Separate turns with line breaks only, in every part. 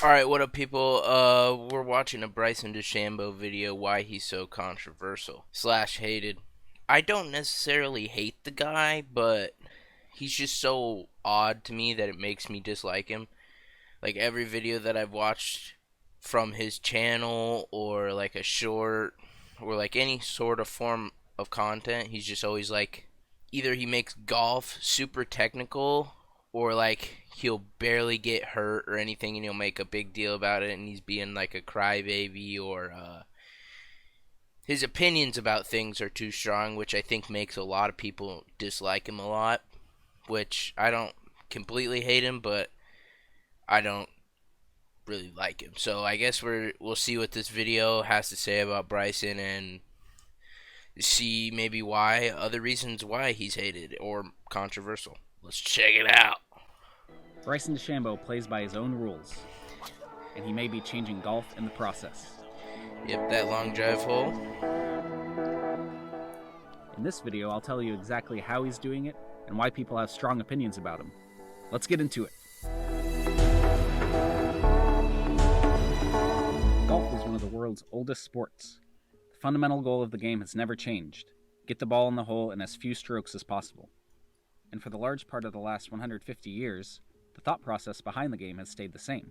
Alright, what up, people? We're watching a Bryson DeChambeau video, why he's so controversial slash hated. I don't necessarily hate the guy, but he's just so odd to me that it makes me dislike him. Like, every video that I've watched from his channel, or like a short, or like any sort of form of content, he's just always like, either he makes golf super technical, or like he'll barely get hurt or anything and he'll make a big deal about it and he's being like a crybaby, or his opinions about things are too strong, which I think makes a lot of people dislike him a lot, which I don't completely hate him, but I don't really like him. So I guess we'll see what this video has to say about Bryson and see maybe why, other reasons why he's hated or controversial. Let's check it out.
Bryson DeChambeau plays by his own rules, and he may be changing golf in the process.
Yep, that long drive hole.
In this video, I'll tell you exactly how he's doing it and why people have strong opinions about him. Let's get into it. Golf is one of the world's oldest sports. The fundamental goal of the game has never changed: get the ball in the hole in as few strokes as possible. And for the large part of the last 150 years, the thought process behind the game has stayed the same.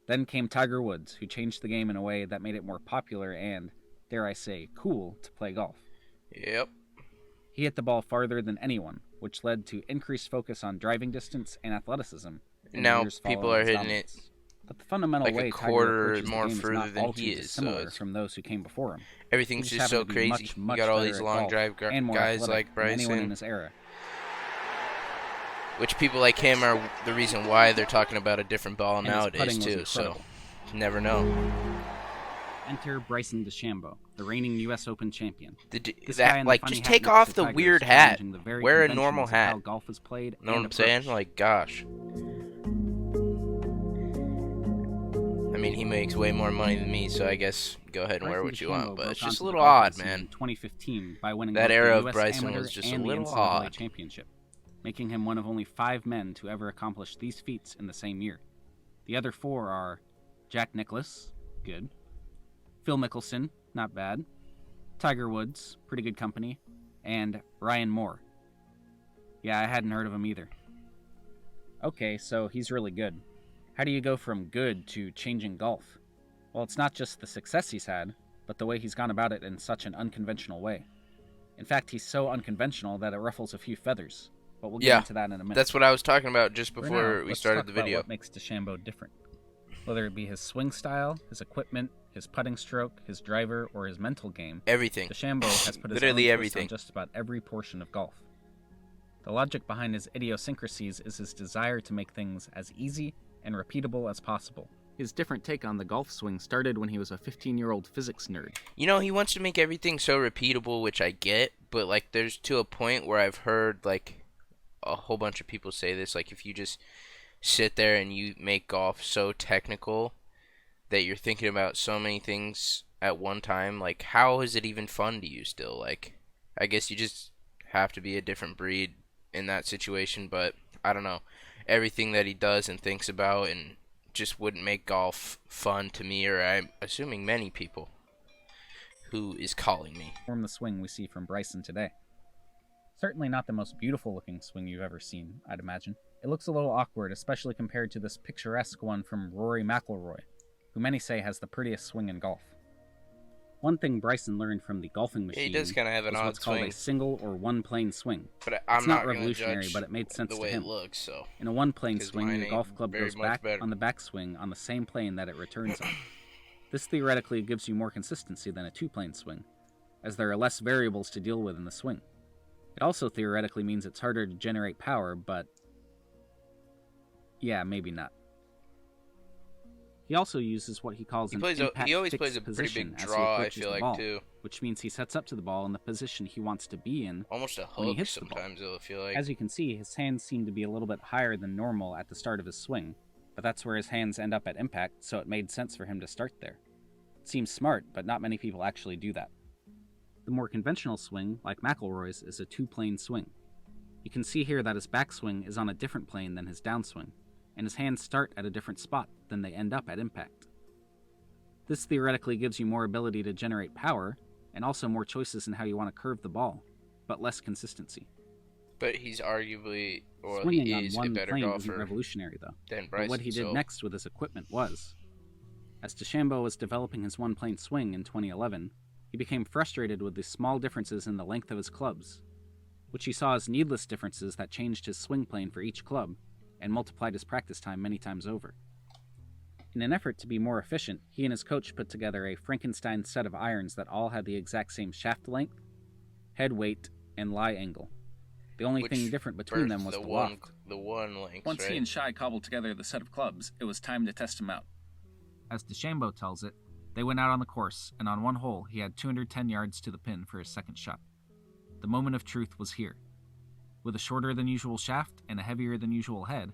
Then came Tiger Woods, who changed the game in a way that made it more popular and, dare I say, cool to play golf.
Yep.
He hit the ball farther than anyone, which led to increased focus on driving distance and athleticism.
Now people are hitting it
but the fundamental
like
way
a quarter
Tiger
more
the game
further
is not
than
all
he
too
is,
dissimilar
so
from those who came before him.
Everything's just so crazy.
Much
you got all
better
these
at
long
golf
drive
and more
guys
athletic
like
than anyone in
Bryson,
his era.
which people like him are the reason why they're talking about a different ball
And his
nowadays
putting was
too. So
incredible.
never know.
Enter Bryson DeChambeau, the reigning U.S. Open champion. This guy
That
in the
like
funny
just
hat
take
next
off
to
the
Tiger
weird
is
hat.
challenging the very
Wear a
conventions
normal
of
hat.
how golf is played
Know what
and
I'm saying?
approached.
Like, gosh. I mean, he makes way more money than me, so I guess go ahead and wear what you want. But it's just a little odd, man.
In 2015, by winning
That
both
era
the
of
US
Bryson
Amateur
was just a
and the
little
NCAA
odd.
Championship, making him one of only 5 men to ever accomplish these feats in the same year. The other 4 are Jack Nicklaus, good; Phil Mickelson, not bad; Tiger Woods, pretty good company; and Ryan Moore. Yeah, I hadn't heard of him either. Okay, so he's really good. How do you go from good to changing golf? Well, it's not just the success he's had, but the way he's gone about it in such an unconventional way. In fact, he's so unconventional that it ruffles a few feathers, but we'll get into that in a minute.
That's what I was talking about just
For
before
now,
we
let's
started
talk
the
about
video.
what makes DeChambeau different. Whether it be his swing style, his equipment, his putting stroke, his driver, or his mental game,
Everything.
DeChambeau has put his
Literally
own twist
everything.
on just about every portion of golf. The logic behind his idiosyncrasies is his desire to make things as easy and repeatable as possible. His different take on the golf swing started when he was a 15-year-old physics nerd.
You know, he wants to make everything so repeatable, which I get, but like there's to a point where I've heard like a whole bunch of people say this, like if you just sit there and you make golf so technical that you're thinking about so many things at one time, like how is it even fun to you still? Like I guess you just have to be a different breed in that situation, but I don't know. Everything that he does and thinks about and just wouldn't make golf fun to me, or I'm assuming many people. Who is calling me?
Form the swing we see from Bryson today. Certainly not the most beautiful looking swing you've ever seen, I'd imagine. It looks a little awkward, especially compared to this picturesque one from Rory McIlroy, who many say has the prettiest swing in golf. One thing Bryson learned from the golfing machine
He does kind of have an
is
odd
what's called
swing,
a single or one-plane swing.
but
It's
I'm
not
not
revolutionary,
judge
but it made sense
the
to
way
him.
it looks. So
In a one-plane
Because
swing,
mine
your
ain't
golf club
very
goes
much
back
better.
on the backswing on the same plane that it returns on. This theoretically gives you more consistency than a two-plane swing, as there are less variables to deal with in the swing. It also theoretically means it's harder to generate power, but yeah, maybe not. He also uses what he calls
he
an
plays.
impact
He always
fixed
plays a pretty
position
big
as he
draw. I
approaches
feel
the
like
ball,
too.
which means he sets up to the ball in the position he wants to be in.
Almost a
when he
hook
hits the ball.
sometimes. It'll feel like.
As you can see, his hands seem to be a little bit higher than normal at the start of his swing, but that's where his hands end up at impact, so it made sense for him to start there. It seems smart, but not many people actually do that. The more conventional swing, like McIlroy's, is a two-plane swing. You can see here that his backswing is on a different plane than his downswing. and his hands start at a different spot than they end up at impact. This theoretically gives you more ability to generate power, and also more choices in how you want to curve the ball, but less consistency.
But he's arguably, or
Swinging
he
on
is a
one
better
plane isn't
golfer
revolutionary, though.
than
But
Bryson.
what he did next with his equipment was. As DeChambeau was developing his one-plane swing in 2011, he became frustrated with the small differences in the length of his clubs, which he saw as needless differences that changed his swing plane for each club and multiplied his practice time many times over. In an effort to be more efficient, he and his coach put together a Frankenstein set of irons that all had the exact same shaft length, head weight, and lie angle. The only thing different between them was the loft.
The one length,
Once
right?
he and Shai cobbled together the set of clubs, it was time to test him out. As DeChambeau tells it, they went out on the course, and on one hole he had 210 yards to the pin for his second shot. The moment of truth was here. With a shorter than usual shaft and a heavier than usual head,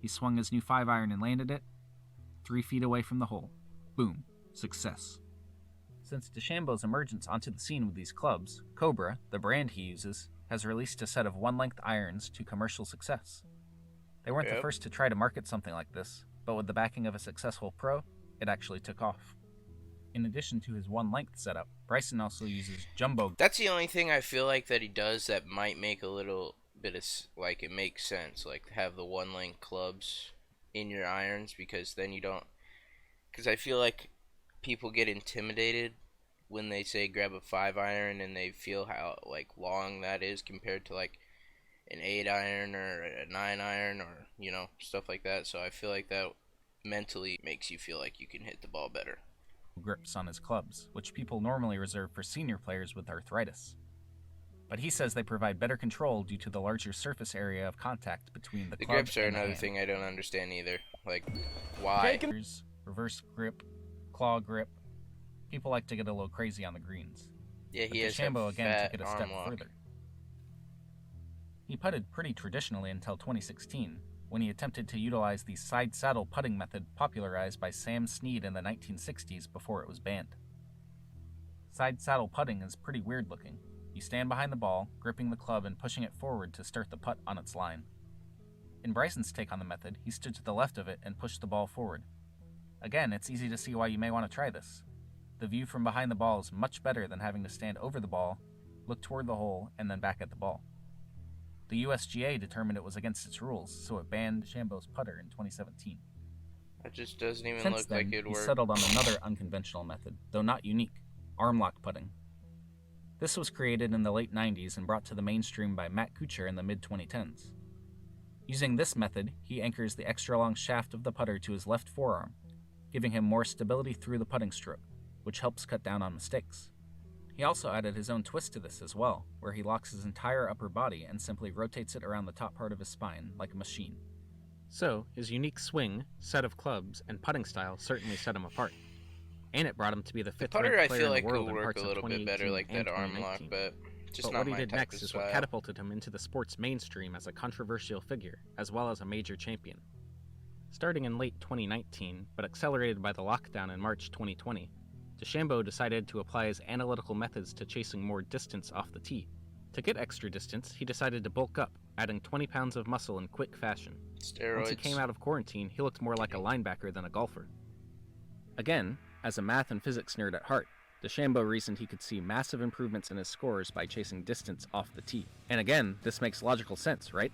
he swung his new 5-iron and landed it 3 feet away from the hole. Boom. Success. Since DeChambeau's emergence onto the scene with these clubs, Cobra, the brand he uses, has released a set of one-length irons to commercial success. They weren't the first to try to market something like this, but with the backing of a successful pro, it actually took off. In addition to his one-length setup, Bryson also uses jumbo.
That's the only thing I feel like that he does that might make a little bit of, like, it makes sense, like, have the one-length clubs in your irons, because then you don't, because I feel like people get intimidated when they say grab a 5-iron and they feel how, like, long that is compared to, like, an 8-iron or a 9-iron or, you know, stuff like that. So I feel like that mentally makes you feel like you can hit the ball better.
Grips on his clubs, which people normally reserve for senior players with arthritis. But he says they provide better control due to the larger surface area of contact between the club
grips are
and the
another
hand.
thing I don't understand either. Like, why?
Reverse grip, claw grip. People like to get a little crazy on the greens.
Yeah,
But
he has
DeChambeau
that
again
fat
took it a
arm
step
lock.
further. He putted pretty traditionally until 2016, when he attempted to utilize the side saddle putting method popularized by Sam Snead in the 1960s before it was banned. Side saddle putting is pretty weird looking. You stand behind the ball, gripping the club and pushing it forward to start the putt on its line. In Bryson's take on the method, he stood to the left of it and pushed the ball forward. Again, it's easy to see why you may want to try this. The view from behind the ball is much better than having to stand over the ball, look toward the hole, and then back at the ball. The USGA determined it was against its rules, so it banned DeChambeau's putter in 2017.
That just doesn't even
Since
look
then,
like it'd
he
work.
settled on another unconventional method, though not unique: arm lock putting. This was created in the late 90s and brought to the mainstream by Matt Kuchar in the mid-2010s. Using this method, he anchors the extra long shaft of the putter to his left forearm, giving him more stability through the putting stroke, which helps cut down on mistakes. He also added his own twist to this as well, where he locks his entire upper body and simply rotates it around the top part of his spine like a machine. So, his unique swing, set of clubs, and putting style certainly set him apart. And it brought him to be the
The
fifth
putter,
ranked
I
player
feel
in
like,
the world
will
in
work
parts
a
of
little bit
2018
better like
and
that arm lock,
2019.
but just
But
not
what he
my
did
type
next
of
is
style.
what catapulted him into the sport's mainstream as a controversial figure, as well as a major champion. Starting in late 2019, but accelerated by the lockdown in March 2020, DeChambeau decided to apply his analytical methods to chasing more distance off the tee. To get extra distance, he decided to bulk up, adding 20 pounds of muscle in quick fashion.
Steroids.
Once he came out of quarantine, he looked more like a linebacker than a golfer. Again, as a math and physics nerd at heart, DeChambeau reasoned he could see massive improvements in his scores by chasing distance off the tee. And again, this makes logical sense, right?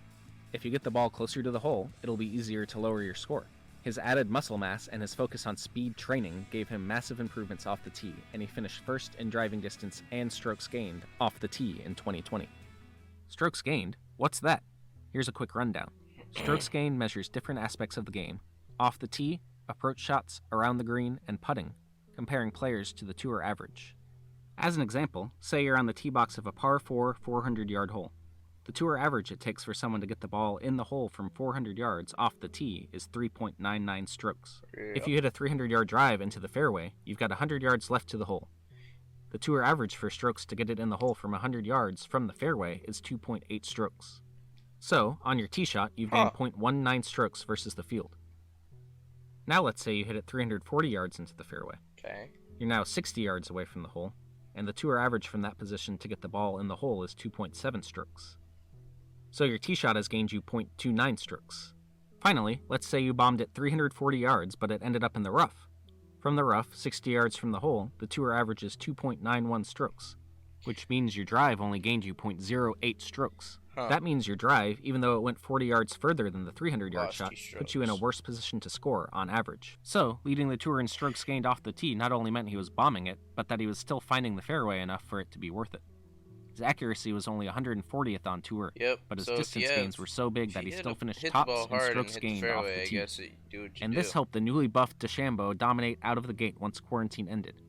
If you get the ball closer to the hole, it'll be easier to lower your score. His added muscle mass and his focus on speed training gave him massive improvements off the tee, and he finished first in driving distance and strokes gained off the tee in 2020. Strokes gained? What's that? Here's a quick rundown. Strokes gained measures different aspects of the game: off the tee, approach shots, around the green, and putting, comparing players to the tour average. As an example, say you're on the tee box of a par 4 400-yard hole. The tour average it takes for someone to get the ball in the hole from 400 yards off the tee is 3.99 strokes. If you hit a 300-yard drive into the fairway, you've got 100 yards left to the hole. The tour average for strokes to get it in the hole from 100 yards from the fairway is 2.8 strokes. So, on your tee shot, you've gained 0.19 strokes versus the field. Now let's say you hit it 340 yards into the fairway.
Okay.
You're now 60 yards away from the hole, and the tour average from that position to get the ball in the hole is 2.7 strokes. So your tee shot has gained you 0.29 strokes. Finally, let's say you bombed it 340 yards, but it ended up in the rough. From the rough, 60 yards from the hole, the tour averages 2.91 strokes, which means your drive only gained you 0.08 strokes. That means your drive, even though it went 40 yards further than the 300-yard shot, puts you in a worse position to score on average. So, leading the tour in strokes gained off the tee not only meant he was bombing it, but that he was still finding the fairway enough for it to be worth it. His accuracy was only 140th on tour, but his distance gains were so big that he still finished tops in strokes gained off the tee. And this helped the newly buffed DeChambeau dominate out of the gate once quarantine ended.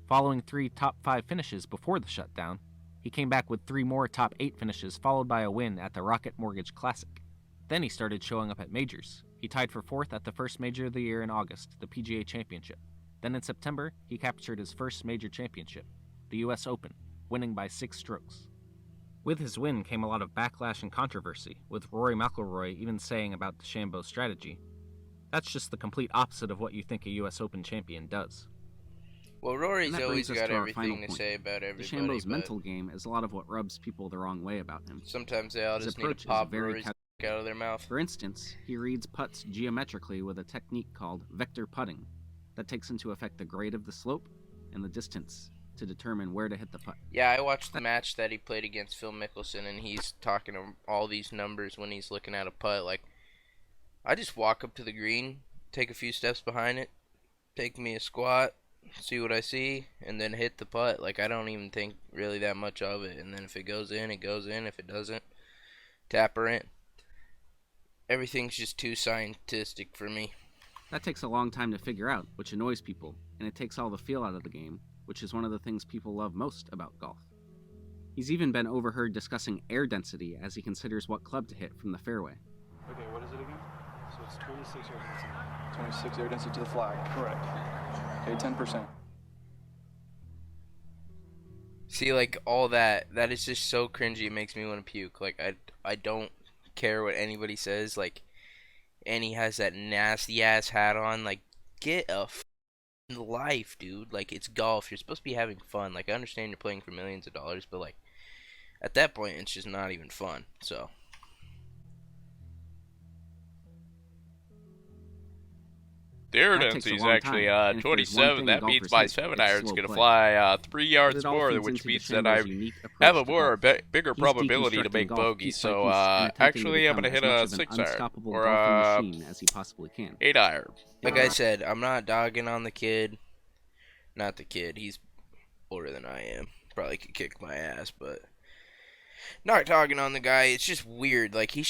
Following 3 top 5 finishes before the shutdown, he came back with 3 more top 8 finishes, followed by a win at the Rocket Mortgage Classic. Then he started showing up at majors. He tied for 4th at the first major of the year in August, the PGA Championship. Then in September, he captured his first major championship, the US Open, winning by 6 strokes. With his win came a lot of backlash and controversy, with Rory McIlroy even saying about DeChambeau's strategy, "That's just the complete opposite of what you think a US Open champion does."
Well, Rory's always got everything to say about everybody.
DeChambeau's mental game is a lot of what rubs people the wrong way about him.
Sometimes they all just need to pop Rory's out of their mouth.
For instance, he reads putts geometrically with a technique called vector putting that takes into effect the grade of the slope and the distance to determine where to hit the putt.
Yeah, I watched the match that he played against Phil Mickelson, and he's talking all these numbers when he's looking at a putt. Like, I just walk up to the green, take a few steps behind it, take me a squat, see what I see, and then hit the putt. Like, I don't even think really that much of it. And then if it goes in, it goes in. If it doesn't, tap her in. Everything's just too scientific for me.
That takes a long time to figure out, which annoys people, and it takes all the feel out of the game, which is one of the things people love most about golf. He's even been overheard discussing air density as he considers what club to hit from the fairway.
Okay, what is it again? So it's 26 air density. 26 air density to the flag. Correct. Okay, 10%.
See, like, all that is just so cringy, it makes me want to puke. Like, I don't care what anybody says. Like, and he has that nasty-ass hat on. Like, get a life, dude. Like, it's golf. You're supposed to be having fun. Like, I understand you're playing for millions of dollars, but, like, at that point, it's just not even fun. So...
The air density is actually 27. That means my 7-iron is going to fly 3 yards more, which means that I have a bigger probability to make bogey. So actually, I'm going to hit a 6-iron or 8-iron.
Like I said, I'm not dogging on the kid. Not the kid. He's older than I am. Probably could kick my ass, but not dogging on the guy. It's just weird. Like, he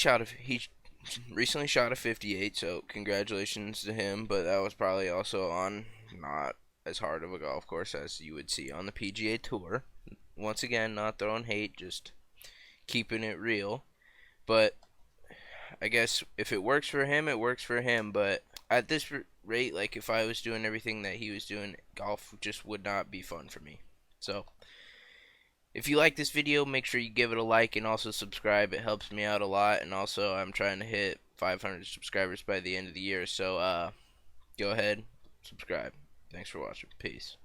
recently shot a 58, so congratulations to him, but that was probably also on not as hard of a golf course as you would see on the PGA Tour. Once again, not throwing hate, just keeping it real. But I guess if it works for him, it works for him, but at this rate, like, if I was doing everything that he was doing, golf just would not be fun for me. So if you like this video, make sure you give it a like and also subscribe. It helps me out a lot. And also, I'm trying to hit 500 subscribers by the end of the year. So, go ahead, subscribe. Thanks for watching. Peace.